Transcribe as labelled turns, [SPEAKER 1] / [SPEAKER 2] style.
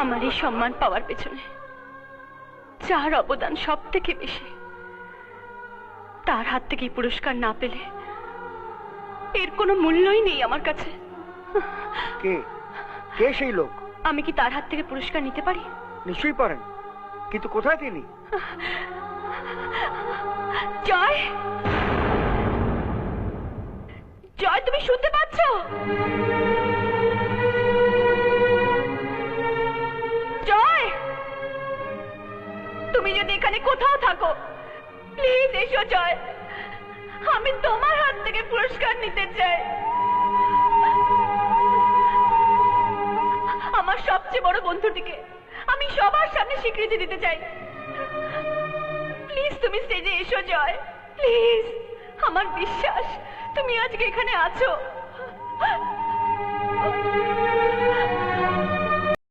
[SPEAKER 1] আমার এই সম্মান পাওয়ার পেছনে যার অবদান সব থেকে বেশি, তার হাত থেকে পুরস্কার না পেলে এর কোনো মূল্যই নেই আমার কাছে।
[SPEAKER 2] কে কে সেই লোক?
[SPEAKER 1] আমি কি তার হাত থেকে পুরস্কার নিতে পারি?
[SPEAKER 2] নিশ্চয়ই পারেন, কিন্তু কোথায় তিনি?
[SPEAKER 1] জয়, জয়, তুমি শুনতে পাচ্ছ? জয়, তুমি যদি এখানে কোথাও থাকো, প্লিজ এসো জয়। আমি তোমার হাত থেকে পুরস্কার নিতে চাই। আমার সবচেয়ে বড় বন্ধুটিকে আমি সবার সামনে স্বীকৃতি দিতে চাই। প্লিজ তুমি স্টেজে এসো জয়, প্লিজ। আমার বিশ্বাস তুমি আজকে এখানে আছো।